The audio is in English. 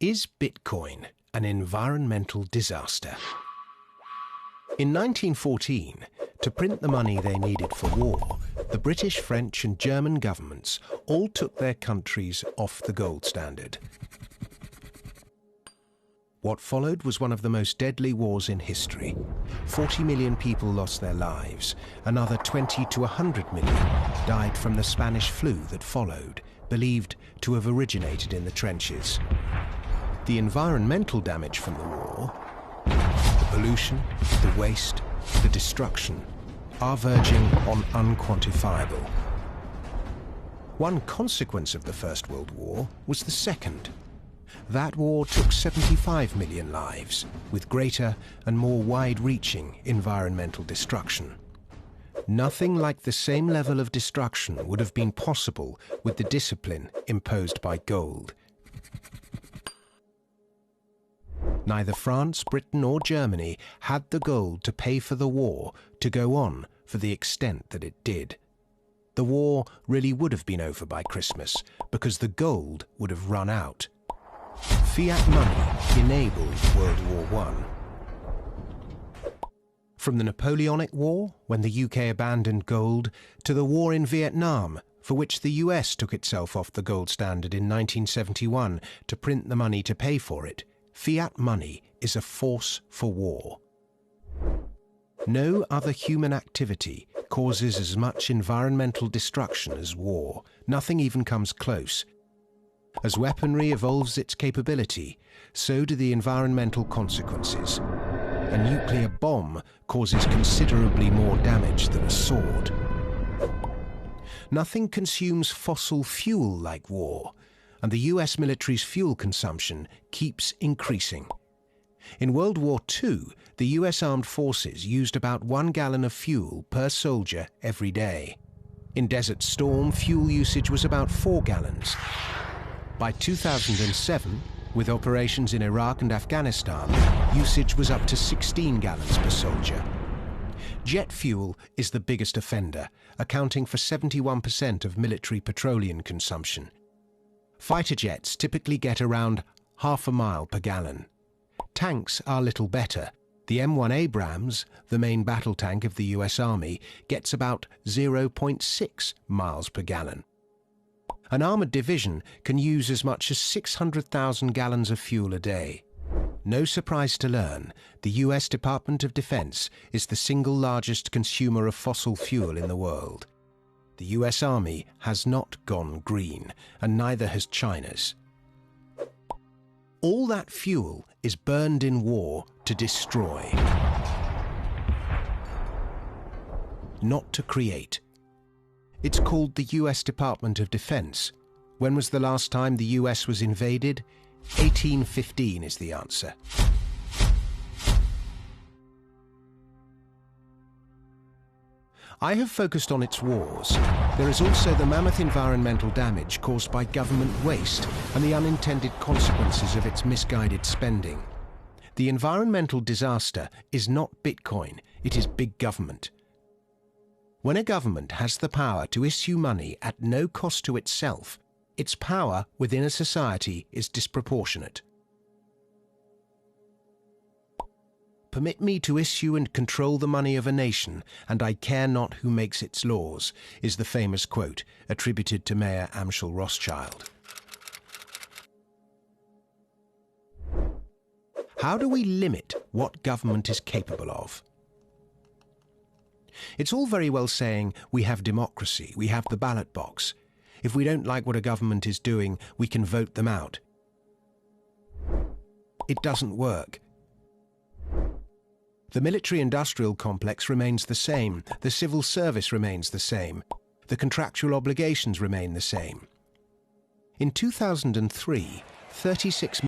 Is Bitcoin an environmental disaster? In 1914, to print the money they needed for war, the British, French and German governments all took their countries off the gold standard. What followed was one of the most deadly wars in history. 40 million people lost their lives. Another 20 to 100 million died from the Spanish flu that followed, believed to have originated in the trenches. The environmental damage from the war, the pollution, the waste, the destruction, are verging on unquantifiable. One consequence of the First World War was the Second. That war took 75 million lives, with greater and more wide-reaching environmental destruction. Nothing like the same level of destruction would have been possible with the discipline imposed by gold. Neither France, Britain or Germany had the gold to pay for the war to go on for the extent that it did. The war really would have been over by Christmas because the gold would have run out. Fiat money enabled World War I. From the Napoleonic War, when the UK abandoned gold, to the war in Vietnam, for which the US took itself off the gold standard in 1971 to print the money to pay for it, fiat money is a force for war. No other human activity causes as much environmental destruction as war. Nothing even comes close. As weaponry evolves its capability, so do the environmental consequences. A nuclear bomb causes considerably more damage than a sword. Nothing consumes fossil fuel like war, and the US military's fuel consumption keeps increasing. In World War II, the US Armed Forces used about 1 gallon of fuel per soldier every day. In Desert Storm, fuel usage was about 4 gallons. By 2007, with operations in Iraq and Afghanistan, usage was up to 16 gallons per soldier. Jet fuel is the biggest offender, accounting for 71% of military petroleum consumption. Fighter jets typically get around half a mile per gallon. Tanks are little better. The M1 Abrams, the main battle tank of the US Army, gets about 0.6 miles per gallon. An armoured division can use as much as 600,000 gallons of fuel a day. No surprise to learn, the US Department of Defense is the single largest consumer of fossil fuel in the world. The US Army has not gone green, and neither has China's. All that fuel is burned in war to destroy, not to create. It's called the US Department of Defense. When was the last time the US was invaded? 1815 is the answer. I have focused on its wars. There is also the mammoth environmental damage caused by government waste and the unintended consequences of its misguided spending. The environmental disaster is not Bitcoin, it is big government. When a government has the power to issue money at no cost to itself, its power within a society is disproportionate. Permit me to issue and control the money of a nation, and I care not who makes its laws, is the famous quote attributed to Mayor Amschel Rothschild. How do we limit what government is capable of? It's all very well saying we have democracy, we have the ballot box. If we don't like what a government is doing, we can vote them out. It doesn't work. The military-industrial complex remains the same, the civil service remains the same, the contractual obligations remain the same. In 2003, 36